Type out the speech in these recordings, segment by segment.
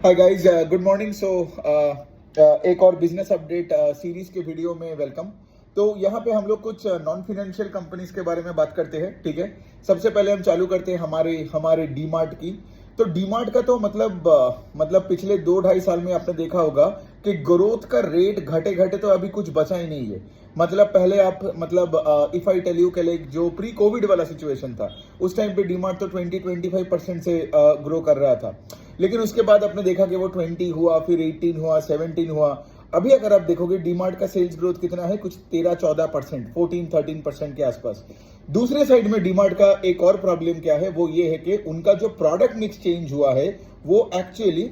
Hi guys, good morning. एक और business update series के वीडियो में वेलकम। तो यहाँ पे हम लोग कुछ नॉन फाइनेंशियल कंपनीज के बारे में बात करते हैं, ठीक है। सबसे पहले हम चालू करते हैं हमारे हमारे डी मार्ट की। तो डी मार्ट का तो मतलब पिछले 2-2.5 साल में आपने देखा होगा कि ग्रोथ का रेट घटे घटे तो अभी कुछ बचा ही नहीं है। मतलब पहले आप इफ आई टेल यू के लाइक जो प्री कोविड वाला सिचुएशन था, उस टाइम पे डीमार्ट तो 20-25% से ग्रो कर रहा था। लेकिन उसके बाद आपने देखा कि वो 20 हुआ, फिर 18 हुआ, 17 हुआ। अभी अगर आप देखोगे डीमार्ट का सेल्स ग्रोथ कितना है, कुछ 13-14%, 14-13% के आसपास। दूसरे साइड में डीमार्ट का एक और प्रॉब्लम क्या है, वो ये है कि उनका जो प्रोडक्ट मिक्स चेंज हुआ है वो एक्चुअली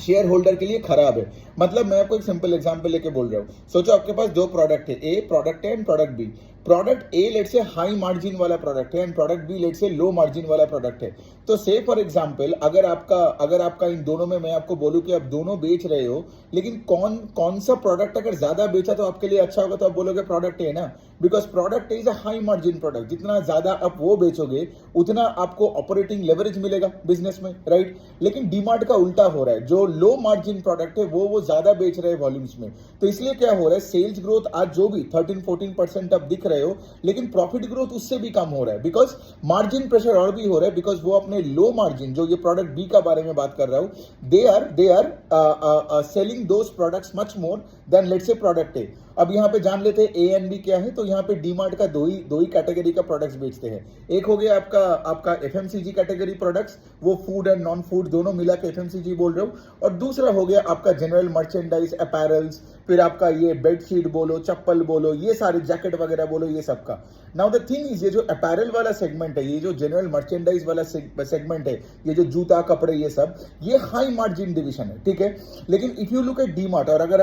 शेयर होल्डर के लिए खराब है। मतलब मैं आपको एक सिंपल एग्जांपल लेके बोल रहा हूँ। सोचो आपके पास दो प्रोडक्ट है, ए प्रोडक्ट है and product B. Product A let say high margin वाला प्रोडक्ट है and product B let say low margin वाला प्रोडक्ट है। तो से फॉर एग्जांपल अगर आपका इन दोनों में मैं आपको बोलूं कि आप दोनों बेच रहे हो, लेकिन कौन कौन सा प्रोडक्ट अगर ज्यादा बेचा तो आपके लिए अच्छा होगा, तो आप बोलोगे प्रोडक्ट ए ना, because product is a high margin product. जितना ज्यादा आप वो बेचोगे उतना आपको ऑपरेटिंग लेवरेज मिलेगा बिजनेस में, राइट। लेकिन डीमार्ट का उल्टा हो रहा है, जो लो मार्जिन प्रोडक्ट है वो ज्यादा बेच रहे हैं वॉल्यूम्स में। तो इसलिए क्या हो रहा है, सेल्स ग्रोथ आज जो भी 13-14% आप दिख रहे हो, लेकिन प्रॉफिट ग्रोथ उससे भी कम हो रहा है, बिकॉज मार्जिन प्रेशर और भी हो रहा है। बिकॉज वो अपने लो मार्जिन, जो ये प्रोडक्ट बी का बारे में बात कर रहा हूं, they are selling those products much more than let's say product A. अब यहाँ पे जान लेते हैं ए एंड बी क्या है। तो यहाँ पे डीमार्ट का दो ही कैटेगरी का प्रोडक्ट्स बेचते हैं। एक हो गया आपका एफएमसीजी कैटेगरी प्रोडक्ट्स, वो फूड एंड नॉन फूड दोनों मिला के एफएमसीजी बोल रहे हो। और दूसरा हो गया आपका जनरल मर्चेंडाइज अपैरल्स, फिर आपका ये बेडशीट बोलो, चप्पल बोलो, ये सारे जैकेट वगैरह बोलो, ये सब का। नाउ द थिंग इज, ये जो अपैरल वाला सेगमेंट है, ये जो जनरल मर्चेंडाइज वाला सेगमेंट है, ये जो जूता कपड़े ये सब, ये हाई मार्जिन डिवीजन है, ठीक है। लेकिन if you look eight DMart, और अगर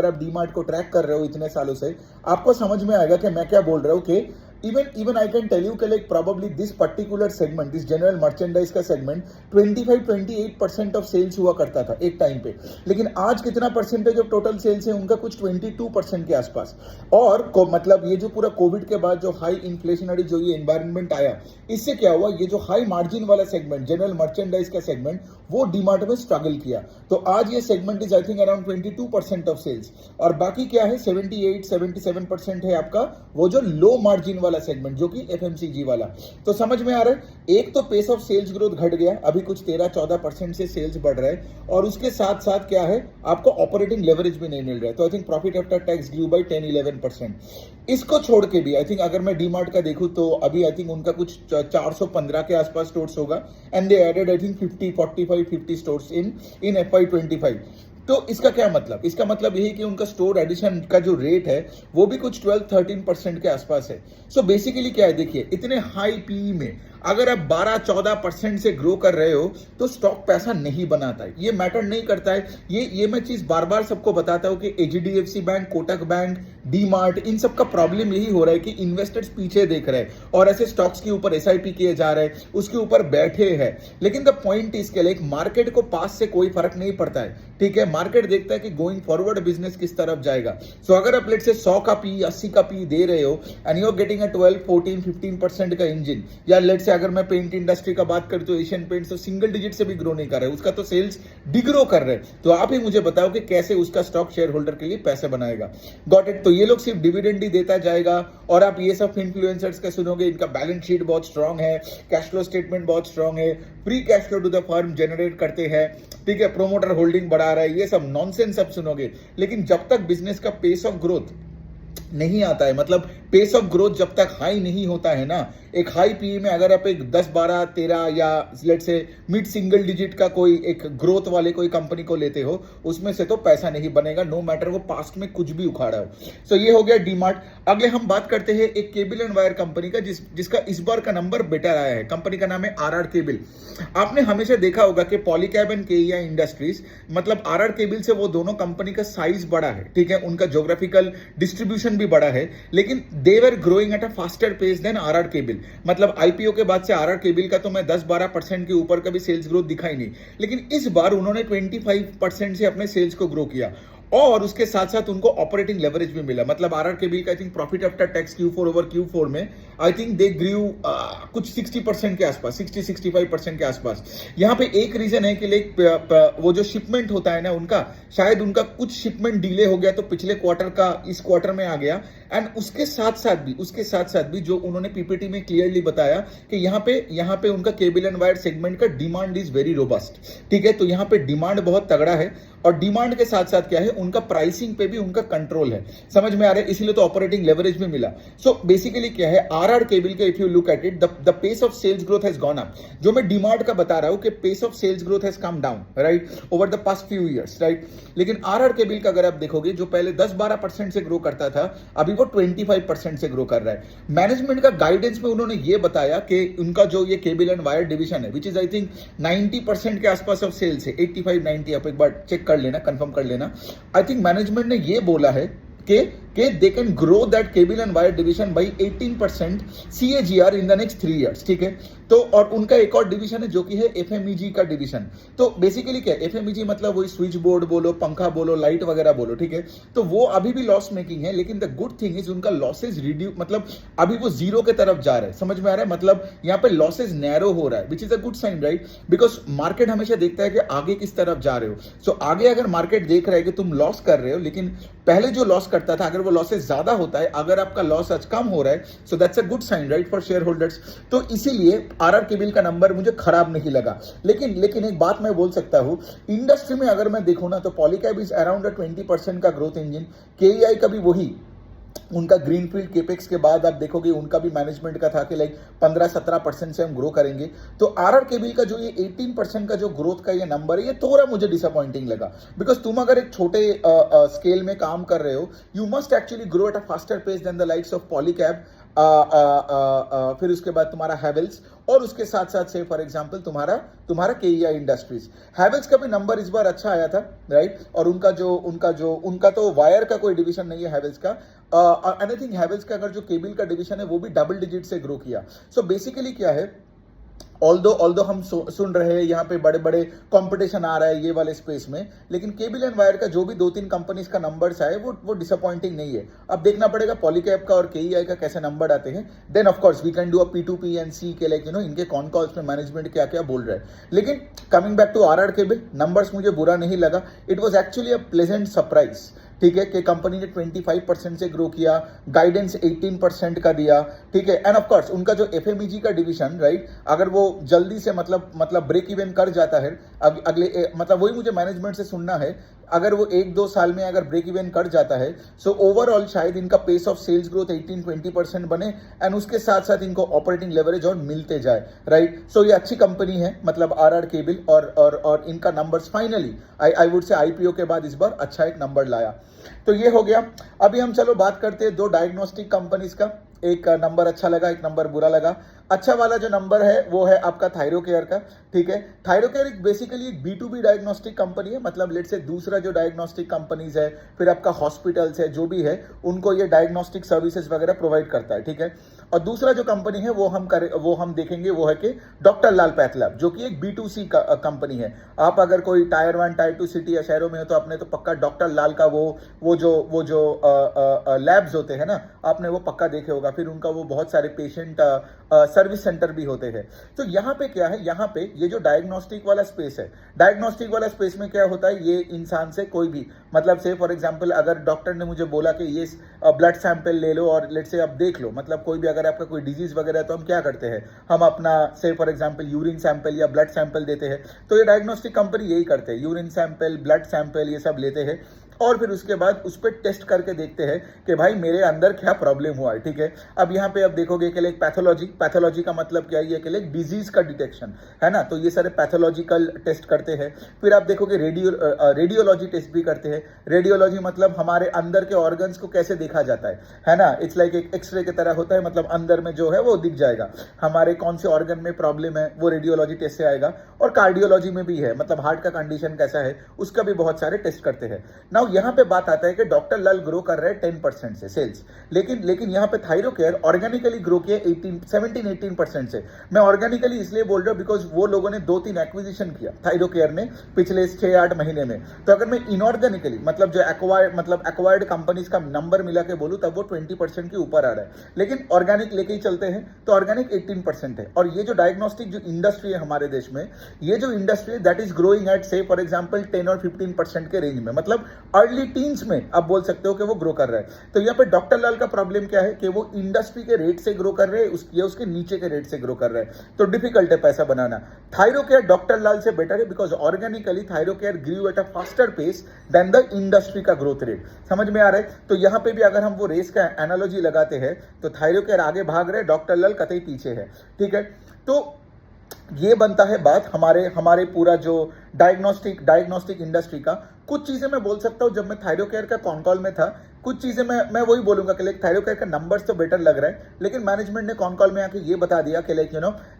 आप डीमार्ट को ट्रैक कर रहे हो इतने सालों से, आपको समझ में आएगा कि मैं क्या बोल रहा हूं कि even I can tell you कि like probably this particular segment, this general merchandise का segment 25-28% ऑफ सेल्स हुआ करता था एक टाइम पे। लेकिन आज कितना परसेंटेज ऑफ टोटल सेल्स है उनका, कुछ 22% के आसपास। और मतलब ये जो पूरा कोविड के बाद जो हाई इन्फ्लेशनरी जो ये एनवायरनमेंट आया, इससे क्या हुआ, ये जो हाई मार्जिन वाला सेगमेंट जनरल मर्चेंडाइज का सेगमेंट, वो डीमार्ट में स्ट्रगल किया। तो आज ये segment is I think around 22% of sales. और बाकी क्या है, 78-77% है आपका वो जो लो मार्जिन वाला सेगमेंट, जो कि एफएमसीजी वाला। तो समझ में आ रहा है, एक तो पेस ऑफ सेल्स ग्रोथ घट गया, अभी कुछ 13-14% से सेल्स बढ़ रहा है, और उसके साथ साथ क्या है, आपको ऑपरेटिंग लेवरेज भी नहीं मिल रहा है। तो I think profit after tax grew by 10-11%। इसको छोड़ के भी आई थिंक अगर मैं डीमार्ट का देखूं तो अभी आई थिंक उनका कुछ 415 के आसपास स्टोर्स होगा, and they added I think 50 stores in FY25। तो इसका क्या मतलब, इसका मतलब यही कि उनका स्टोर एडिशन का जो रेट है वो भी कुछ 12-13% के आसपास है। सो बेसिकली क्या है, देखिए इतने हाई पीई में अगर आप 12-14% से ग्रो कर रहे हो तो स्टॉक पैसा नहीं बनाता है, ये मैटर नहीं करता है। ये मैं चीज बार बार सबको बताता हूं कि HDFC bank, Kotak bank, DMart, इन सब का प्रॉब्लम यही हो रहा है कि इन्वेस्टर्स पीछे देख रहे हैं और ऐसे स्टॉक्स के ऊपर SIP किए जा रहे हैं, उसके ऊपर बैठे हैं। लेकिन द पॉइंट इसके लिए मार्केट को पास से कोई फर्क नहीं पड़ता है, ठीक है। मार्केट देखता है कि गोइंग फॉरवर्ड बिजनेस किस तरफ जाएगा। सो अगर आप लेट से 100 का पी, 80 का पी दे रहे हो and you are getting a 12-14-15% का इंजन, या लेट से अगर मैं पेंट इंडस्ट्री का बात करूं तो एशियन पेंट्स तो सिंगल डिजिट से भी ग्रो नहीं कर रहे, उसका तो सेल्स डिग्रो कर रहे हैं। तो आप ही मुझे बताओ कि कैसे उसका स्टॉक शेयर होल्डर के लिए पैसे बनाएगा। Got it. तो ये लोग सिर्फ डिविडेंड ही देता जाएगा, और आप ये सब इन्फ्लुएंसर्स का सुनोगे, इनका बैलेंस शीट बहुत स्ट्रांग है, कैश फ्लो स्टेटमेंट बहुत स्ट्रांग है, free cash flow to the firm generate करते हैं, ठीक है, प्रोमोटर होल्डिंग बढ़ा रहा है, ये सब नॉनसेंस सब सुनोगे। लेकिन जब तक बिजनेस का पेस ऑफ ग्रोथ नहीं आता है, मतलब पेस ऑफ ग्रोथ जब तक हाई नहीं होता है ना, एक हाई पीई में अगर आप एक 10-12-13 या लेट से मिड सिंगल डिजिट का कोई एक ग्रोथ वाले कोई कंपनी को लेते हो, उसमें से तो पैसा नहीं बनेगा, नो मैटर वो पास्ट में कुछ भी उखाड़ा हो। सो ये हो गया डीमार्ट। अगले हम बात करते हैं एक केबल एंड वायर कंपनी का, जिसका इस बार का नंबर बेटर आया है। कंपनी का नाम है RR केबल। आपने हमेशा देखा होगा कि पॉलीकैब एंड KEI इंडस्ट्रीज, मतलब RR केबल से वो दोनों कंपनी का साइज बड़ा है, ठीक है, उनका ज्योग्राफिकल डिस्ट्रीब्यूशन भी बड़ा है, लेकिन they were growing at a faster pace than RR cable. मतलब IPO के बाद से RR केबल का तो मैं 10-12% के ऊपर का भी सेल्स ग्रोथ दिखा ही नहीं, लेकिन इस बार उन्होंने 25% से अपने सेल्स को ग्रो किया, और उसके साथ साथ उनको ऑपरेटिंग लेवरेज भी मिला। मतलब RR केबल का I think profit after tax Q4 over Q4 में आई थिंक दे ग्रीव कुछ 60% के आसपास, 60-65% के आसपास। यहाँ पे एक रीजन है कि लाइक वो जो शिपमेंट होता है ना उनका, शायद उनका कुछ शिपमेंट डिले हो गया तो पिछले क्वार्टर का इस क्वार्टर में आ गया। एंड उसके साथ साथ भी जो उन्होंने पीपीटी में क्लियरली बताया कि यहाँ पे उनका केबल एंड वायर सेगमेंट का डिमांड इज वेरी रोबस्ट, ठीक है। तो यहाँ पे डिमांड बहुत तगड़ा है, और डिमांड के साथ साथ क्या है, उनका प्राइसिंग पे भी उनका कंट्रोल है, समझ में आ रहा है, इसीलिए तो ऑपरेटिंग लेवरेज भी मिला। सो बेसिकली क्या है, आरआर केबल के if you look at it, the pace of sales growth has gone up. जो मैं डिमांड का बता रहा हूं कि pace of sales growth has come down, right, over the past few years, right. लेकिन आरआर केबल का अगर आप देखोगे, जो पहले 10-12% से ग्रो करता था, अभी वो 25% से ग्रो कर रहा है। मैनेजमेंट का गाइडेंस में उन्होंने ये बताया कि उनका जो ये केबल एंड वायर डिवीजन है, विच इज आई थिंक 90% के आसपास ऑफ सेल्स है, 85-90, आप एक बार चेक कर लेना, कंफर्म कर लेना। आई थिंक मैनेजमेंट ने ये बोला है कि they can grow that cable and wire division by 18% CAGR in the next 3 years, ठीक है। तो और उनका एक और डिवीजन है जो कि है एफएमईजी का डिवीजन। तो बेसिकली क्या है, एफएमईजी मतलब वही स्विच बोर्ड बोलो, पंखा बोलो, लाइट वगैरह बोलो, ठीक है। तो वो अभी भी लॉस मेकिंग है, लेकिन द गुड थिंग इज उनका लॉसेज रिड्यूस, मतलब अभी वो जीरो के तरफ जा रहा है, समझ में आ रहा है, मतलब यहाँ पे लॉसेज नैरो हो रहा है, which is a good sign, right. Because market हमेशा देखता है कि आगे किस तरफ जा रहे हो। सो आगे अगर मार्केट देख रहा है कि तुम लॉस कर रहे हो, लेकिन पहले जो लॉस करता था, अगर वो लॉसेज ज्यादा होता है, अगर आपका लॉस आज कम हो रहा है, so that's a good sign, right, for shareholders. तो इसीलिए आरआर केबल का नंबर मुझे खराब नहीं लगा। लेकिन एक बात मैं बोल सकता हूं, इंडस्ट्री में अगर मैं देखूं ना, तो पॉलीकैब इज अराउंड 20% का ग्रोथ इंजन, केईआई का भी वही, उनका ग्रीनफील्ड केपेक्स के बाद आप देखोगे उनका भी मैनेजमेंट का था कि लाइक 15-17% से हम ग्रो करेंगे। तो आरआर केबल का जो ये 18% का जो ग्रोथ का ये नंबर है, ये थोड़ा मुझे डिसअपॉइंटिंग लगा। बिकॉज तुम अगर एक छोटे स्केल में काम कर रहे हो, you must actually grow at a faster pace than the likes of Polycab, फिर उसके बाद तुम्हारा हैवेल्स, और उसके साथ साथ से फॉर एग्जांपल तुम्हारा केईआई इंडस्ट्रीज। हैवेल्स का भी नंबर इस बार अच्छा आया था, राइट। और उनका तो वायर का कोई डिवीजन नहीं है हैवेल्स का, एंड आई थिंक हैवेल्स का अगर जो केबल का डिवीजन है वो भी डबल डिजिट से ग्रो किया। सो बेसिकली क्या है, ऑल्दो हम सुन रहे हैं यहाँ पे बड़े बड़े कंपटीशन आ रहा है ये वाले स्पेस में, लेकिन केबल एंड वायर का जो भी 2-3 कंपनीज का नंबर्स आए वो डिसअपॉइंटिंग नहीं है। अब देखना पड़ेगा पॉलीकैब का और केईआई का कैसे नंबर आते हैं। Then of course we can do a P2P and C K, like इनके कॉन कॉल्स में मैनेजमेंट क्या क्या बोल रहा है। लेकिन coming back to RR Kabel, numbers मुझे बुरा नहीं लगा, it was actually a pleasant surprise, ठीक है, कि कंपनी ने 25% से ग्रो किया, गाइडेंस 18% का दिया, ठीक है। एंड ऑफ कोर्स उनका जो एफएमईजी का डिवीजन, राइट, अगर वो जल्दी से मतलब ब्रेक इवन कर जाता है, अगले मतलब वही मुझे मैनेजमेंट से सुनना है, अगर वो 1-2 साल में अगर ब्रेक इवन कर जाता है, सो ओवरऑल शायद इनका पेस ऑफ सेल्स ग्रोथ 18-20% बने, एंड उसके साथ साथ इनको ऑपरेटिंग लेवरेज और मिलते जाए, राइट। सो ये अच्छी कंपनी है, मतलब आरआर केबल, और इनका numbers finally I would say IPO के बाद इस बार अच्छा एक नंबर लाया। तो ये हो गया। अभी हम चलो बात करते हैं 2 डायग्नोस्टिक कंपनीज का। एक नंबर अच्छा लगा, एक नंबर बुरा लगा। अच्छा वाला जो नंबर है वो है आपका थायरोकेयर का, ठीक है। थायरोकेयर एक बेसिकली एक B2B डायग्नोस्टिक कंपनी है, मतलब लेट से दूसरा जो डायग्नोस्टिक कंपनीज है, फिर आपका हॉस्पिटल्स है, जो भी है, उनको ये डायग्नोस्टिक सर्विसेज वगैरह प्रोवाइड करता है, ठीक है। और दूसरा जो कंपनी है वो हम देखेंगे, वो है कि डॉक्टर लाल पैथ लैब, जो कि एक B2C कंपनी है। आप अगर कोई टायर 1 टायर 2 सिटी या शहरों में हो तो आपने तो पक्का डॉक्टर लाल का वो जो लैब्स होते हैं ना, आपने वो पक्का देखे होगा। फिर उनका वो बहुत सारे पेशेंट सर्विस सेंटर भी होते हैं। तो यहाँ पे क्या है, यहाँ पे ये जो डायग्नोस्टिक वाला स्पेस है, डायग्नोस्टिक वाला स्पेस में क्या होता है, ये इंसान से कोई भी, मतलब से फॉर एग्जांपल अगर डॉक्टर ने मुझे बोला कि ये ब्लड सैंपल ले लो और लेट से आप देख लो, मतलब कोई भी अगर आपका कोई डिजीज वगैरह है तो हम क्या करते हैं, हम अपना से फॉर एग्जांपल यूरिन सैंपल या ब्लड सैंपल देते हैं। तो ये डायग्नोस्टिक कंपनी यही करते हैं, यूरिन सैंपल, ब्लड सैंपल, ये सब लेते हैं, और फिर उसके बाद उस पर टेस्ट करके देखते हैं कि भाई मेरे अंदर क्या प्रॉब्लम हुआ है, ठीक है। अब यहाँ पे आप देखोगे कि लाइक पैथोलॉजी का मतलब क्या है कि लाइक डिजीज का डिटेक्शन है ना, तो ये सारे पैथोलॉजिकल टेस्ट करते हैं। फिर आप देखोगे रेडियोलॉजी टेस्ट भी करते हैं। रेडियोलॉजी मतलब हमारे अंदर के ऑर्गन्स को कैसे देखा जाता है ना, इट्स लाइक एक एक्सरे की तरह होता है, मतलब अंदर में जो है वो दिख जाएगा, हमारे कौन से ऑर्गन में प्रॉब्लम है वो रेडियोलॉजी टेस्ट से आएगा। और कार्डियोलॉजी में भी है, मतलब हार्ट का कंडीशन कैसा है उसका भी बहुत सारे टेस्ट करते हैं ना। नाउ यहाँ पे बात आता है कि डॉक्टर लाल ग्रो कर रहे हैं 10% से सेल्स, लेकिन यहाँ पे थायरोकेयर ऑर्गेनिकली ग्रो किया 17-18% से। मैं ऑर्गेनिकली इसलिए बोल रहा हूँ बिकॉज वो लोगों ने 2-3 एक्विजिशन किया थायरोकेयर ने पिछले 6-8 महीने में। तो अगर मैं इनऑर्गेनिकली मतलब जो एक्वायर्ड कंपनीज का नंबर मिला के बोलूँ तब वो 20% के ऊपर आ रहा है, लेकिन ऑर्गेनिक लेके ही चलते हैं तो ऑर्गेनिक 18% है। और ये जो डायग्नोस्टिक जो इंडस्ट्री है हमारे देश में, ये जो industry that is growing at से फॉर एग्जांपल 10 और 15% के रेंज में, मतलब अर्ली टीन्स में आप बोल सकते हो कि वो ग्रो कर रहा है। तो यहाँ पे डॉक्टर लाल का प्रॉब्लम क्या है कि वो इंडस्ट्री के रेट से ग्रो कर रहे हैं, उसके नीचे के रेट से ग्रो कर रहे हैं, तो डिफिकल्ट है पैसा बनाना। थायरोकेयर डॉक्टर लाल से बेटर है because organically Thyrocare grew at a faster pace than the industry का ग्रोथ रेट। समझ में आ रहा है? तो यहाँ पे भी अगर हम वो रेस का एनालॉजी लगाते हैं तो थायरोकेयर आगे भाग रहे, डॉक्टर लाल कतई पीछे है। ठीक है, तो ये बनता है बात हमारे पूरा जो डायग्नोस्टिक इंडस्ट्री का। कुछ चीजें मैं बोल सकता हूं, जब मैं थायरोकेयर का कॉन कॉल में था कुछ चीजें मैं वही बोलूंगा कि लाइक थायरोकेयर का नंबर्स तो बेटर लग रहा है, लेकिन मैनेजमेंट ने कॉन कॉल में आके ये बता दिया कि लाइक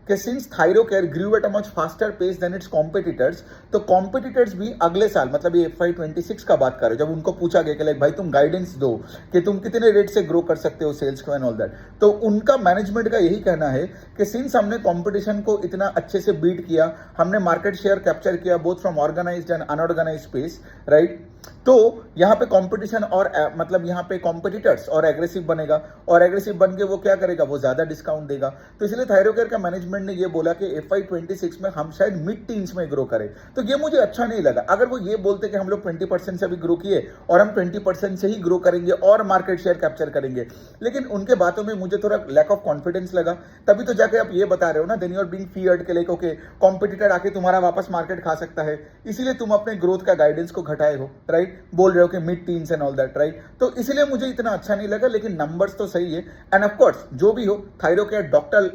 कि since Thyrocare grew at a much faster pace than its competitors, तो कॉम्पिटिटर्स भी अगले साल मतलब ये FY26 का बात करें, जब उनको पूछा गया कि लाइक भाई तुम गाइडेंस दो कि तुम कितने रेट से ग्रो कर सकते हो सेल्स को एंड ऑल दैट, तो उनका मैनेजमेंट का यही कहना है कि सिंस हमने कॉम्पिटिशन को इतना अच्छे से बीट किया, हमने मार्केट शेयर कैप्चर किया both from organised and unorganised space, right, तो यहाँ पे कंपटीशन और मतलब यहाँ पे कॉम्पिटिटर्स और एग्रेसिव बनेगा, और एग्रेसिव बन के वो क्या करेगा, वो ज्यादा डिस्काउंट देगा। तो इसलिए थायरोकेयर का मैनेजमेंट ने ये बोला कि FY26 में हम शायद मिड टीन्स में ग्रो करें। तो ये मुझे अच्छा नहीं लगा। अगर वो ये बोलते कि हम लोग 20% से भी ग्रो किए और हम 20% से ही ग्रो करेंगे और मार्केट शेयर कैप्चर करेंगे, लेकिन उनके बातों में मुझे थोड़ा लैक ऑफ कॉन्फिडेंस लगा। तभी तो जाके आप ये बता रहे हो ना, then you are being feared के लाइक ओके कॉम्पिटिटर आके तुम्हारा वापस मार्केट खा सकता है, इसीलिए तुम अपने ग्रोथ का गाइडेंस को घटाए हो, राइट, बोल रहे हो कि mid teens and all that, right. तो इसलिए मुझे इतना अच्छा नहीं लगा, लेकिन नंबर्स तो सही है। एंड ऑफ कोर्स जो भी हो, थायरोकेयर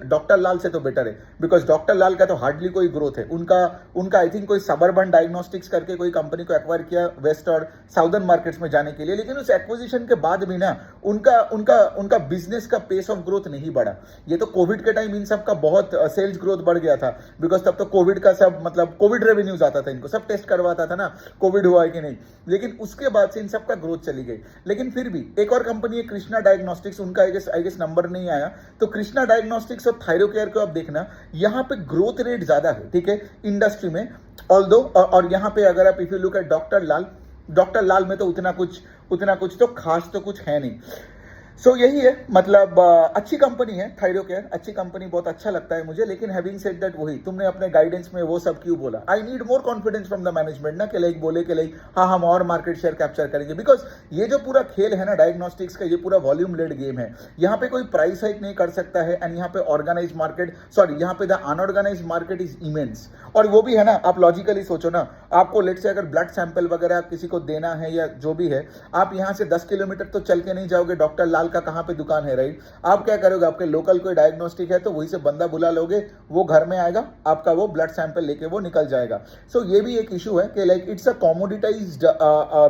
डॉक्टर लाल से तो बेटर है बिकॉज डॉक्टर लाल का तो हार्डली कोई ग्रोथ है। उनका आई थिंक कोई सबर्बन डायग्नोस्टिक्स करके कोई कंपनी को एक्वायर किया वेस्ट और साउदर्न मार्केट्स में जाने के लिए, लेकिन उस एक्विजिशन के बाद भी ना उनका बिजनेस का पेस ऑफ ग्रोथ नहीं बढ़ा। ये तो कोविड के टाइम इन सब का बहुत सेल्स ग्रोथ बढ़ गया था बिकॉज तब तो कोविड का सब मतलब कोविड रेवेन्यूज आता था, इनको सब टेस्ट करवाता था ना कोविड हुआ है कि नहीं, लेकिन उसके बाद से इन सब का ग्रोथ चली गई। लेकिन फिर भी एक और कंपनी है कृष्णा डायग्नोस्टिक्स, उनका आई गेस नंबर नहीं आया, तो कृष्णा डायग्नोस्टिक्स और थायरोकेयर को आप देखना, यहाँ पे ग्रोथ रेट ज्यादा है, ठीक है, इंडस्ट्री में ऑल्दो। और यहाँ पे अगर आप if you look at doctor Lal में तो उतना कुछ तो खास तो कुछ है नहीं। सो यही है, मतलब अच्छी कंपनी है थायरोकेयर, अच्छी कंपनी, बहुत अच्छा लगता है मुझे। लेकिन हैविंग सेड दैट, वही तुमने अपने गाइडेंस में वो सब क्यों बोला? I need more confidence from the management ना, कि लाइक बोले कि लाइक हाँ हम और मार्केट शेयर कैप्चर करेंगे, बिकॉज ये जो पूरा खेल है ना डायग्नोस्टिक्स का, ये पूरा वॉल्यूम लेड गेम है। यहाँ पे कोई प्राइस हाइक नहीं कर सकता है, एंड यहाँ पे ऑर्गेनाइज मार्केट, सॉरी यहाँ पे the unorganised market is immense. और वो भी है ना, आप लॉजिकली सोचो ना, आपको लेट से अगर ब्लड सैंपल वगैरह किसी को देना है या जो भी है, आप यहाँ से 10 किलोमीटर तो चल के नहीं जाओगे, डॉक्टर लाल का कहाँ पे दुकान है, राइट। आप क्या करोगे, आपके लोकल कोई डायग्नोस्टिक है तो वहीं से बंदा बुला लोगे, वो घर में आएगा, आपका वो ब्लड सैंपल लेके वो निकल जाएगा। सो ये भी एक इशू है कि लाइक इट्स अ कॉमोडिटाइज्ड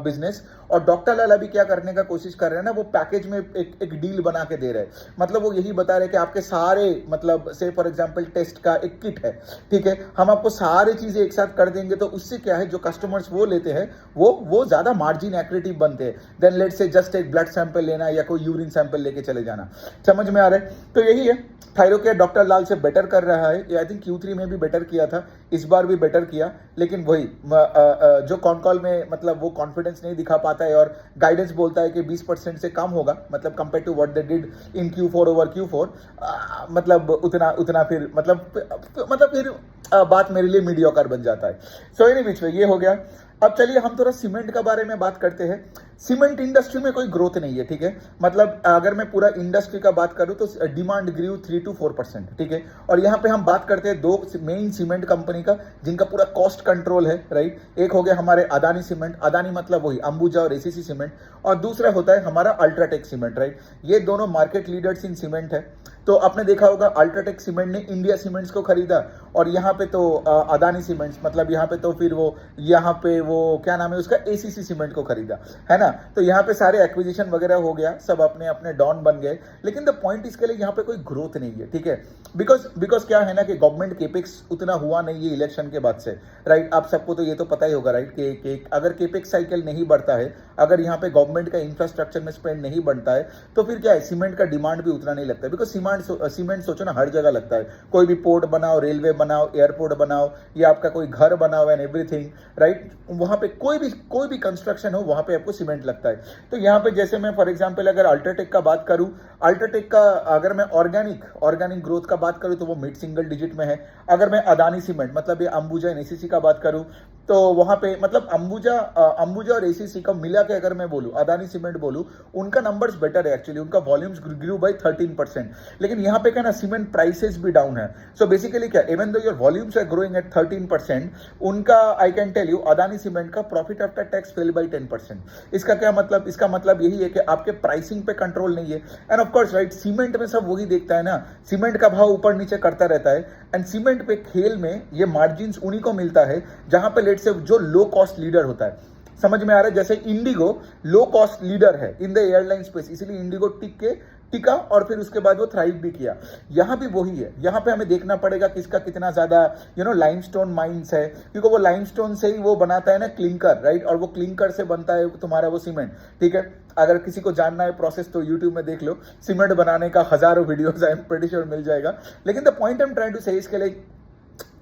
बिजनेस। और डॉक्टर लाल अभी क्या करने का कोशिश कर रहे हैं ना, वो पैकेज में एक डील बना के दे रहे हैं। मतलब वो यही बता रहे हैं कि आपके सारे मतलब से फॉर एग्जांपल टेस्ट का एक किट है, ठीक है, हम आपको सारी चीजें एक साथ कर देंगे, तो उससे क्या है, जो कस्टमर्स वो लेते हैं वो ज्यादा मार्जिन एक्रेटिव बनते हैं देन लेट से जस्ट एक ब्लड सैंपल लेना या कोई यूरिन सैंपल लेके चले जाना। समझ में आ रहा है? तो यही है, थायरोकेयर डॉक्टर लाल से बेटर कर रहा है। आई थिंक Q3 में भी बेटर किया था, इस बार भी बेटर किया, लेकिन वही जो कॉन कॉल में मतलब वो कॉन्फिडेंस नहीं दिखा पाता है और गाइडेंस बोलता है कि 20% से कम होगा, मतलब compare to what they did in Q4 over Q4, मतलब उतना फिर मतलब फिर बात मेरे लिए मीडियोकर बन जाता है। सो एनी विच वे ये हो गया। अब चलिए हम थोड़ा सीमेंट का बारे में बात करते हैं। सीमेंट इंडस्ट्री में कोई ग्रोथ नहीं है, ठीक है, मतलब अगर मैं पूरा इंडस्ट्री का बात करूं तो डिमांड ग्रू 3 to 4%, ठीक है। और यहाँ पे हम बात करते हैं दो मेन सीमेंट कंपनी का जिनका पूरा कॉस्ट कंट्रोल है, राइट। एक हो गया हमारे अदानी सीमेंट, अदानी मतलब वही अंबुजा और ACC सीमेंट, और दूसरा होता है हमारा अल्ट्राटेक सीमेंट, राइट। ये दोनों मार्केट लीडर्स इन सीमेंट है। तो आपने देखा होगा अल्ट्राटेक सीमेंट ने इंडिया सीमेंट्स को खरीदा, और यहाँ पे तो अदानी सीमेंट्स मतलब यहाँ पे तो फिर वो यहाँ पे वो क्या नाम है उसका, एसीसी सीमेंट को खरीदा, है ना। तो यहाँ पे सारे एक्विजिशन वगैरह हो गया, सब अपने अपने डॉन बन गए, लेकिन द पॉइंट इसके लिए यहाँ पे कोई ग्रोथ नहीं है, ठीक है। बिकॉज क्या है ना कि गवर्नमेंट केपेक्स उतना हुआ नहीं है इलेक्शन के बाद से, राइट। आप सबको तो ये तो पता ही होगा, राइट, कि अगर केपेक्स साइकिल नहीं बढ़ता है, अगर यहाँ पे गवर्नमेंट का इंफ्रास्ट्रक्चर में स्पेंड नहीं बढ़ता है, तो फिर क्या है, सीमेंट का डिमांड भी उतना नहीं लगता है। बिकॉज सीमेंट सोचो ना, हर जगह लगता है। कोई भी पोर्ट बनाओ, रेलवे बनाओ, एयरपोर्ट बनाओ, या आपका कोई घर बनाओ एंड एवरीथिंग, राइट, वहां पे कोई भी कंस्ट्रक्शन हो, वहां पे आपको सीमेंट लगता है। तो यहाँ पे जैसे मैं फॉर एग्जांपल अगर अल्ट्राटेक का बात करूं, अल्ट्राटेक का अगर मैं ऑर्गेनिक ग्रोथ का बात करूं तो वो मिड सिंगल डिजिट में है। अगर मैं अदानी सीमेंट मतलब ये अंबुजा एंड एसीसी का बात करूं, तो वहां पे मतलब अंबुजा और एसीसी का मिला के अगर मैं बोलूं, अदानी सीमेंट बोलूं, उनका नंबर्स बेटर है एक्चुअली, उनका वॉल्यूम्स ग्रू बाय 13%। लेकिन यहाँ पे क्या ना, सीमेंट प्राइसेस भी डाउन है। सो बेसिकली क्या, even though your volumes are growing at 13%, उनका I can tell you Adani cement का profit after tax fell by 10%। इसका क्या मतलब, इसका मतलब यही है कि आपके प्राइसिंग पे कंट्रोल नहीं है। End of course right, cement में सब वही देखता है ना, सीमेंट का भाव ऊपर नीचे करता रहता है। एंड सीमेंट पे खेल में ये मार्जिन उन्हीं को मिलता है जहां पे लेट से जो लो कॉस्ट लीडर होता है। समझ में आ रहा है, जैसे इंडिगो लो कॉस्ट लीडर है इन द एयरलाइन स्पेस, इसीलिए इंडिगो टिका और फिर उसके बाद वो थ्राइव भी किया। यहां भी वही है, यहां पे हमें देखना पड़ेगा किसका कितना ज्यादा लाइमस्टोन माइंस है, क्योंकि वो लाइमस्टोन से ही वो बनाता है ना क्लिंकर, राइट, और वो क्लिंकर से बनता है तुम्हारा वो सीमेंट, ठीक है। अगर किसी को जानना है प्रोसेस तो यूट्यूब में देख लो, सीमेंट बनाने का हजारों videos I am pretty sure मिल जाएगा। लेकिन the point I am trying to say इसके लिए,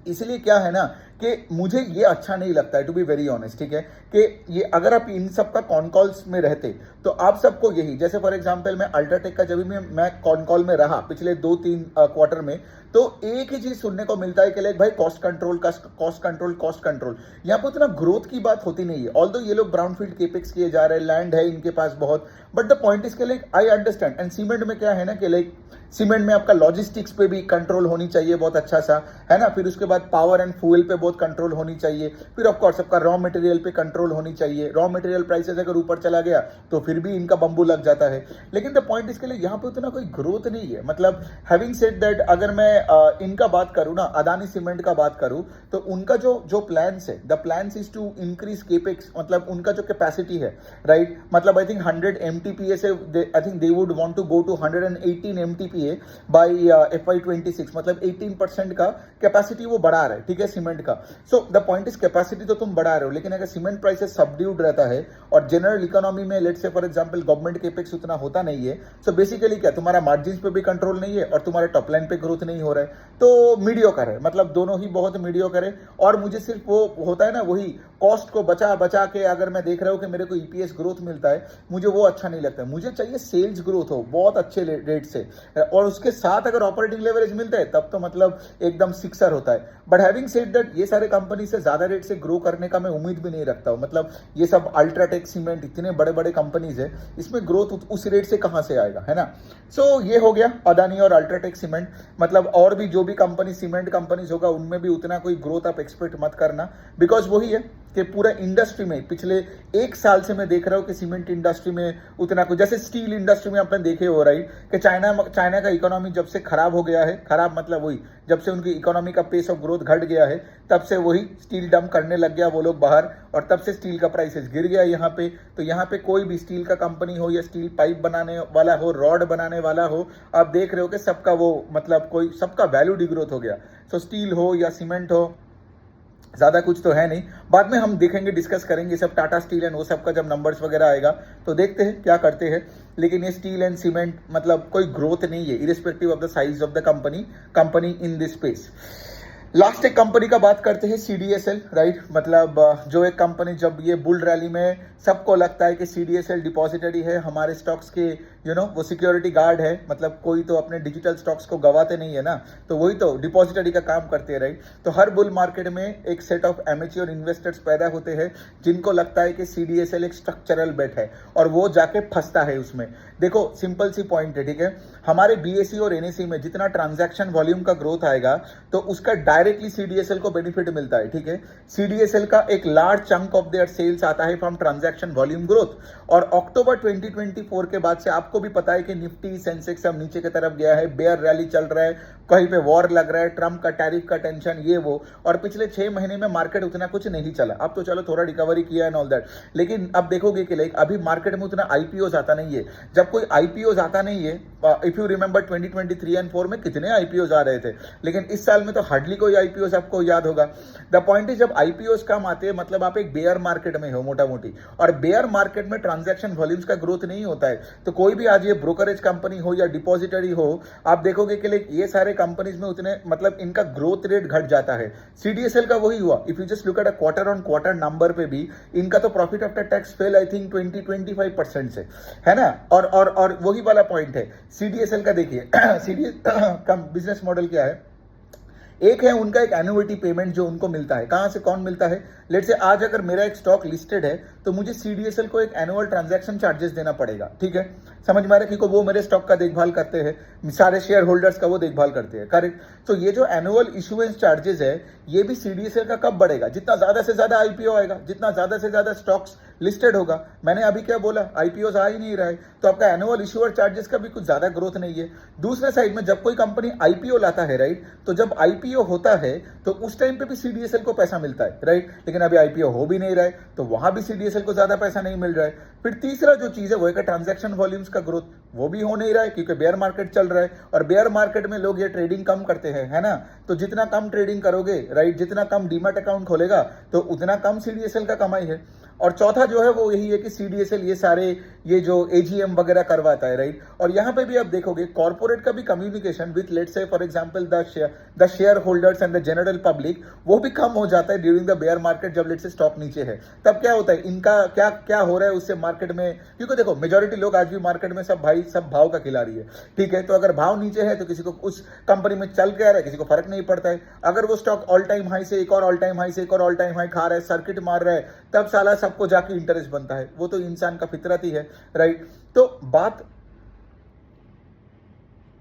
इसलिए क्या है ना कि मुझे ये अच्छा नहीं लगता है टू बी वेरी ऑनेस्ट, ठीक है, कि ये अगर आप इन सब का कॉन कॉल्स में रहते तो आप सबको यही, जैसे फॉर एग्जांपल मैं अल्ट्राटेक का जब भी मैं कॉन कॉल में रहा पिछले 2-3 क्वार्टर में, तो एक ही चीज सुनने को मिलता है कि लाइक भाई कॉस्ट कंट्रोल। यहाँ पर उतना ग्रोथ की बात होती नहीं है। ऑल्दो ये लोग ब्राउनफील्ड केपेक्स किए जा रहे हैं, लैंड है इनके पास बहुत, बट द पॉइंट इज के like I understand. And cement में क्या है ना कि लाइक सीमेंट में आपका लॉजिस्टिक्स पे भी कंट्रोल होनी चाहिए बहुत अच्छा सा, है ना। फिर उसके बाद पावर एंड फ्यूल पे बहुत कंट्रोल होनी चाहिए। फिर ऑफ कोर्स आपका रॉ मटेरियल पे कंट्रोल होनी चाहिए। रॉ मटेरियल प्राइसेस अगर ऊपर चला गया तो फिर भी इनका बम्बू लग जाता है। लेकिन द पॉइंट इसके लिए यहाँ पे उतना कोई ग्रोथ नहीं है। मतलब हैविंग सेड दैट, अगर मैं इनका बात करूं ना, अदानी सीमेंट का बात करूं, तो उनका जो प्लान्स है, the plans is to increase capex, मतलब उनका जो कैपेसिटी है, राइट, मतलब आई थिंक 100 MTPA से I think they would want to go to 118 MTPA by FY26, मतलब 18% का कैपेसिटी वो बढ़ा रहे हैं, ठीक है, सीमेंट का। So the point is capacity तो तुम बढ़ा रहे हो, लेकिन अगर सीमेंट प्राइसेस सबड्यूड रहता है और जनरल इकोनॉमी में let's say for example government capex उतना होता नहीं है, सो बेसिकली क्या, तुम्हारा मार्जिन पे भी कंट्रोल नहीं है और तुम्हारे टॉप लाइन पे ग्रोथ नहीं हो रहा है, तो मीडियोकर है, मतलब दोनों ही बहुत मीडियोकर है। और मुझे सिर्फ वो होता है ना, वही कॉस्ट को बचा के अगर मैं देख रहा हूं कि मेरे को ईपीएस ग्रोथ मिलता है, मुझे वो अच्छा नहीं लगता है। मुझे चाहिए सेल्स ग्रोथ हो बहुत अच्छे रेट से, और उसके साथ अगर ऑपरेटिंग लेवरेज मिलता है तब तो मतलब एकदम सिक्सर होता है। बट हैविंग सेड दैट, ये सारे कंपनी से ज्यादा रेट से ग्रो करने का मैं उम्मीद भी नहीं रखता हूं। मतलब ये सब अल्ट्राटेक सीमेंट इतने बड़े बड़े कंपनीज है, इसमें ग्रोथ उस रेट से कहां से आएगा, है ना। सो ये हो गया अदानी और अल्ट्राटेक सीमेंट। मतलब और भी जो भी कंपनी सीमेंट कंपनीज होगा उनमें भी उतना कोई ग्रोथ आप एक्सपेक्ट मत करना, बिकॉज वही है कि पूरा इंडस्ट्री में पिछले 1 साल से मैं देख रहा हूं कि सीमेंट इंडस्ट्री में उतना कुछ, जैसे स्टील इंडस्ट्री में आपने देखे हो राइट, कि चाइना का इकोनॉमी जब से खराब हो गया है, खराब मतलब वही जब से उनकी इकोनॉमी का पेस ऑफ ग्रोथ घट गया है, तब से वही स्टील डंप करने लग गया वो लोग बाहर, और तब से स्टील का प्राइसेस गिर गया यहाँ पे। तो यहाँ पे कोई भी स्टील का कंपनी हो या स्टील पाइप बनाने वाला हो, रॉड बनाने वाला हो, आप देख रहे हो कि सबका वो मतलब कोई सबका वैल्यू डिग्रोथ हो गया। सो स्टील हो या सीमेंट हो, ज्यादा कुछ तो है नहीं। बाद में हम देखेंगे, डिस्कस करेंगे सब टाटा स्टील एंड वो सब का जब नंबर्स वगैरह आएगा तो देखते हैं क्या करते हैं। लेकिन ये स्टील एंड सीमेंट मतलब कोई ग्रोथ नहीं है irrespective of the size of the company in this space. Last एक कंपनी का बात करते हैं, CDSL, राइट। मतलब जो एक कंपनी, जब ये बुल रैली में सबको लगता है कि CDSL डिपॉजिटरी है हमारे स्टॉक्स के, वो सिक्योरिटी गार्ड है, मतलब कोई तो अपने डिजिटल स्टॉक्स को गवाते नहीं है ना, तो वही तो डिपॉजिटरी का काम करते हैं, राइट। तो हर बुल मार्केट में एक सेट ऑफ एमेच्योर इन्वेस्टर्स पैदा होते हैं जिनको लगता है कि CDSL एक स्ट्रक्चरल बेट है, और वो जाके फंसता है उसमें। देखो सिंपल सी पॉइंट है, ठीक है, हमारे BSE और NSE में जितना ट्रांजैक्शन वॉल्यूम का ग्रोथ आएगा तो उसका डायरेक्ट डायरेक्टली सीडीएसएल को बेनिफिट मिलता है, ठीक है। सीडीएसएल का एक large chunk of their sales आता है फ्रॉम ट्रांजैक्शन वॉल्यूम ग्रोथ, और अक्टूबर 2024 के बाद से आपको भी पता है कि निफ्टी सेंसेक्स सब नीचे की तरफ गया है, बेयर रैली चल रहा है, कहीं पे वॉर लग रहा है, ट्रम्प का टैरिफ का टेंशन, ये वो, और पिछले 6 महीने में मार्केट उतना कुछ नहीं चला। अब तो चलो थोड़ा रिकवरी किया एंड ऑल दैट, लेकिन अब देखोगे कि लाइक अभी मार्केट में उतना आईपीओ आता नहीं है। जब कोई आईपीओ आता नहीं है, इफ यू रिमेंबर 2023 एंड 4 में कितने आईपीओ आ रहे थे, लेकिन इस साल में तो हार्डली कोई आईपीओ आपको याद होगा। द पॉइंट इज, जब आईपीओ कम आते हैं मतलब आप एक बेयर मार्केट में हो मोटा मोटी, और बेयर मार्केट में ट्रांजैक्शन वॉल्यूम्स का ग्रोथ नहीं होता है। तो कोई भी आज ये ब्रोकरेज कंपनी हो या डिपॉजिटरी हो, आप देखोगे कि लाइक ये सारे कंपनीज में उतने मतलब इनका ग्रोथ रेट घट जाता है। सीडीएसएल का वही हुआ, if you just look at a quarter on quarter number पे भी इनका तो profit after tax fail I think 20-25% से, है ना। और वही वाला पॉइंट है सीडीएसएल का। देखिए सीडीएस का बिजनेस मॉडल क्या है, एक है उनका एक एनुइटी पेमेंट जो उनको मिलता है। कहां से कौन मिलता है, लेट से आज अगर मेरा एक स्टॉक लिस्टेड है तो मुझे सीडीएसएल को एक एनुअल ट्रांजैक्शन चार्जेस देना पड़ेगा, ठीक है, समझ में आ रहा है, क्योंकि वो मेरे स्टॉक का देखभाल करते हैं, सारे शेयर होल्डर्स का वो देखभाल करते हैं, करेक्ट। तो ये जो एनुअल इशुएंस चार्जेस है ये भी सीडीएसएल का कब बढ़ेगा, जितना ज्यादा से ज्यादा आईपीओ आएगा, जितना ज्यादा से ज्यादा स्टॉक्स लिस्टेड होगा। मैंने अभी क्या बोला, आईपीओ आ ही नहीं रहा है, तो आपका एनुअल इशूअर चार्जेस का भी कुछ ज्यादा ग्रोथ नहीं है। दूसरे साइड में जब कोई कंपनी आईपीओ लाता है, राइट, तो जब आईपीओ होता है तो उस टाइम पे भी सीडीएसएल को पैसा मिलता है, राइट, लेकिन अभी आईपीओ हो भी नहीं रहा है तो वहां भी सीडीएसएल को ज्यादा पैसा नहीं मिल रहा है। फिर तीसरा जो चीज है वो एक ट्रांजैक्शन वॉल्यूम्स का ग्रोथ, वो भी हो नहीं रहा है क्योंकि बेयर मार्केट चल रहा है, और बेयर मार्केट में लोग ये ट्रेडिंग कम करते हैं, है ना। तो जितना कम ट्रेडिंग करोगे, राइट, जितना कम डीमैट अकाउंट खोलेगा तो उतना कम सीडीएसएल का कमाई है। और चौथा जो है वो यही है कि सीडीएसएल ये सारे ये जो एजीएम वगैरह करवाता है, राइट। और यहां पे भी आप देखोगे कॉर्पोरेट का भी communication with let's say for example the share holders and the general public, वो भी कम हो जाता है ड्यूरिंग द बेयर मार्केट। जब लेट्स से स्टॉक नीचे है तब क्या होता है, इनका क्या क्या हो रहा है उससे मार्केट में, क्योंकि देखो मेजोरिटी लोग आज भी मार्केट में सब भाव का खिला रही है, ठीक है। तो अगर भाव नीचे है तो किसी को उस कंपनी में चल के आ रहा है, किसी को फर्क नहीं पड़ता है। अगर वो स्टॉक ऑल टाइम हाई से एक और ऑल टाइम हाई से एक और ऑल टाइम हाई खा रहा है, सर्किट मार रहा है, तब साला सबको जाके इंटरेस्ट बनता है। वो तो इंसान का फितरत ही है, राइट। तो बात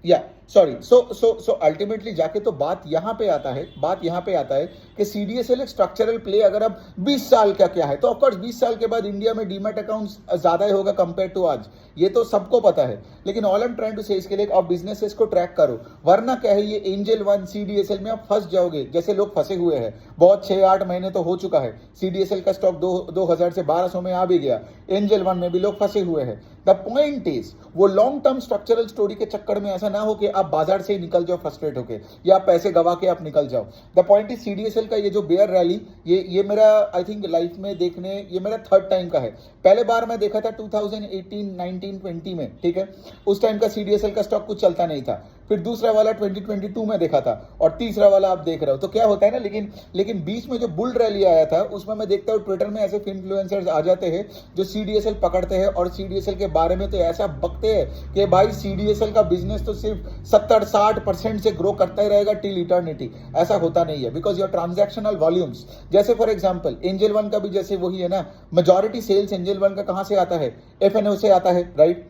या सॉरी सो अल्टीमेटली जाके तो बात यहां पे आता है कि सीडीएसएल एक स्ट्रक्चरल प्ले अगर अब 20 साल का क्या है, तो ऑफकोर्स 20 साल के बाद इंडिया में डीमैट अकाउंट्स ज्यादा ही होगा कंपेयर टू आज, ये तो सबको पता है। लेकिन all I am trying to say इसके लिए आप बिजनेसेस को ट्रैक करो, वरना क्या है ये एंजल वन सीडीएसएल में आप फंस जाओगे, जैसे लोग फंसे हुए हैं। बहुत 6-8 महीने तो हो चुका है, सीडीएसएल का स्टॉक 2000 से 1200 में आ भी गया, एंजल वन में भी लोग फंसे हुए हैं। द पॉइंट इज वो लॉन्ग टर्म स्ट्रक्चरल स्टोरी के चक्कर में ऐसा ना हो कि आप बाजार से ही निकल जाओ फ्रस्ट्रेट होके, या आप पैसे गवा के आप निकल जाओ। द पॉइंट इज सीडीएसएल का ये जो बेयर रैली, ये मेरा आई थिंक लाइफ में देखने ये मेरा थर्ड टाइम का है। पहले बार मैं देखा था 2018, 19, 20 में, ठीक है, उस टाइम का सीडीएसएल का स्टॉक कुछ चलता नहीं था। फिर दूसरा वाला 2022 में देखा था, और तीसरा वाला आप देख रहे हो। तो क्या होता है ना, लेकिन बीच में जो बुल रैली आया था उसमें मैं देखता हूँ ट्विटर में ऐसे इन्फ्लुएंसर्स आ जाते हैं जो सीडीएसएल पकड़ते हैं और सीडीएसएल के बारे में तो ऐसा बकते हैं कि भाई सीडीएसएल का बिजनेस तो सिर्फ 70-60% से ग्रो करता ही रहेगा टिल इटर्निटी। ऐसा होता नहीं है, बिकॉज योर ट्रांजैक्शनल वॉल्यूम्स, जैसे फॉर एग्जांपल एंजल वन का भी जैसे वही है ना, मेजॉरिटी सेल्स एंजल वन का कहां से आता है, एफएनओ से आता है, राइट।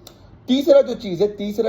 तीसरा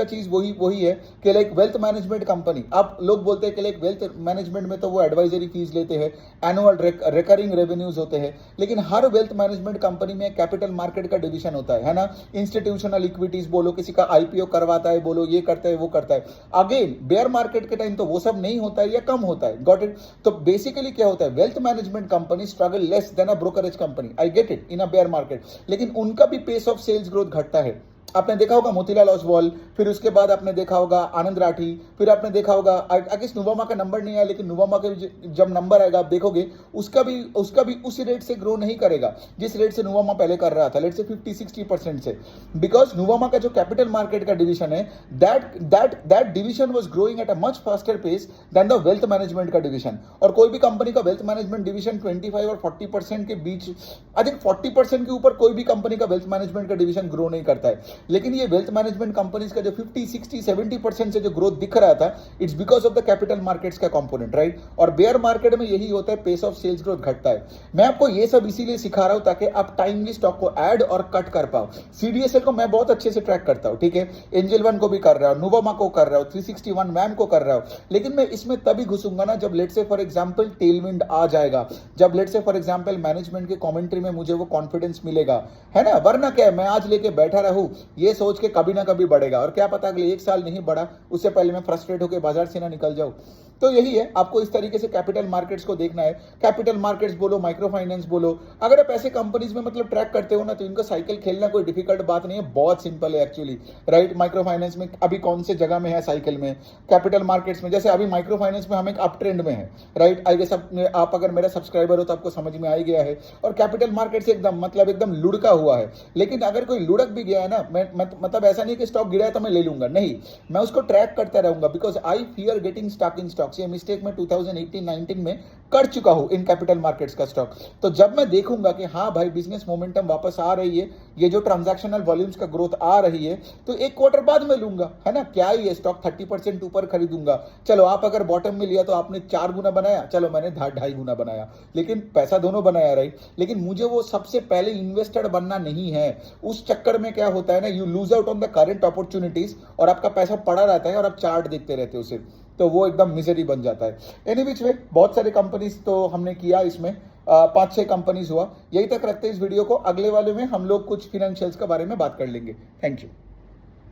चीज वही है कि लाइक वेल्थ मैनेजमेंट कंपनी, अब लोग बोलते हैं कि लाइक वेल्थ मैनेजमेंट में तो वो एडवाइजरी फीस लेते हैं, एनुअल रिकरिंग रेवेन्यूज होते हैं, लेकिन हर वेल्थ मैनेजमेंट कंपनी में कैपिटल मार्केट का डिवीजन होता है ना। इंस्टीट्यूशनल इक्विटीज बोलो, किसी का आईपीओ करवाता है बोलो, ये करता है वो करता है। अगेन बेयर मार्केट के टाइम तो वो सब नहीं होता है या कम होता है, गॉट इट। तो बेसिकली क्या होता है, wealth management company struggle less than a brokerage company, I get it, in a bear market, लेकिन उनका भी पेस ऑफ सेल्स ग्रोथ घटता है। आपने देखा होगा मोतीलाल ओसवाल, फिर उसके बाद आपने देखा होगा आनंद राठी, फिर आपने देखा होगा आई गेस नुवामा का नंबर नहीं आया, लेकिन नुवामा के जब नंबर आएगा आप देखोगे उसका भी उसी रेट से ग्रो नहीं करेगा जिस रेट से नुवामा पहले कर रहा था, लेट से 50-60% से, बिकॉज नुवामा का जो कैपिटल मार्केट का डिवीजन है that division was growing at a much faster pace than the wealth management का डिवीजन। और कोई भी कंपनी का वेल्थ मैनेजमेंट डिवीजन 25 और 40% के बीच, आई थिंक 40% के ऊपर कोई भी कंपनी का वेल्थ मैनेजमेंट का डिवीजन ग्रो नहीं करता है। लेकिन ये वेल्थ मैनेजमेंट कंपनीज का जो 50, 60, 70% से जो ग्रोथ दिख रहा था, it's because of the capital markets का कंपोनेंट, राइट। और बेयर मार्केट में यही होता है, पेस ऑफ सेल्स ग्रोथ घटता है। मैं आपको ये सब इसीलिए सिखा रहा हूं ताकि आप टाइमली स्टॉक को ऐड और कट कर पाओ। सीडीएसएल को मैं बहुत अच्छे से ट्रैक करता हूं, ठीक है, एंजल वन को भी कर रहा हूं, नुवामा को कर रहा हूं, 361 मैम को कर रहा हूं, लेकिन मैं इसमें तभी घुसूंगा ना जब let's say for example Tailwind आ जाएगा, जब let's say for example management के कमेंट्री में मुझे वो कॉन्फिडेंस मिलेगा, है ना। वरना क्या है, मैं आज लेके बैठा रहूं ये सोच के कभी ना कभी बढ़ेगा, और क्या पता अगले 1 साल नहीं बढ़ा, उससे पहले मैं फ्रस्ट्रेट होकर बाजार से ना निकल जाऊं। तो यही है, आपको इस तरीके से कैपिटल मार्केट्स को देखना है। कैपिटल मार्केट्स बोलो, माइक्रो फाइनेंस बोलो, अगर आप ऐसे कंपनीज में मतलब ट्रैक करते हो ना, तो इनका साइकिल खेलना कोई डिफिकल्ट बात नहीं है, बहुत सिंपल है एक्चुअली, राइट। माइक्रो फाइनेंस में अभी कौन से जगह में है साइकिल में, कैपिटल मार्केट्स में, जैसे अभी माइक्रो फाइनेंस में हम एक अप ट्रेंड में है, राइट। आई गेस आप अगर मेरा सब्सक्राइबर हो तो आपको समझ में आ ही गया है। और कैपिटल मार्केट्स एकदम मतलब एकदम लुढ़का हुआ है, लेकिन अगर कोई लुढ़क भी गया है ना, मैं मतलब ऐसा नहीं कि स्टॉक गिरा है तो मैं ले लूंगा, नहीं, मैं उसको ट्रैक करता रहूंगा, because I fear getting stuck in stocks. ये मिस्टेक में 2018-19 में कर चुका हूं इन कैपिटल मार्केट्स का स्टॉक। तो जब मैं देखूंगा कि हाँ भाई बिजनेस मोमेंटम वापस आ रही है, ये जो ट्रांजैक्शनल वॉल्यूम्स का ग्रोथ आ रही है, तो 1 क्वार्टर बाद में लूंगा, है ना। क्या ही है, स्टॉक 30% ऊपर खरीदूंगा। चलो आप अगर बॉटम में लिया तो आपने 4 गुना बनाया, चलो मैंने 2.5 गुना बनाया, लेकिन पैसा दोनों बनाया, राइट। लेकिन मुझे वो सबसे पहले इन्वेस्टेड बनना नहीं है। उस चक्कर में क्या होता है ना, you lose out on the current opportunities, और आपका पैसा पड़ा रहता है और आप चार्ट देखते रहते हो सिर्फ, तो वो एकदम मिजरी बन जाता है। एनी विच वे, बहुत सारे कंपनीज तो हमने किया इसमें, 5-6 कंपनीज हुआ। यही तक रखते हैं इस वीडियो को, अगले वाले में हम लोग कुछ फिनेंशियल्स के बारे में बात कर लेंगे। Thank you.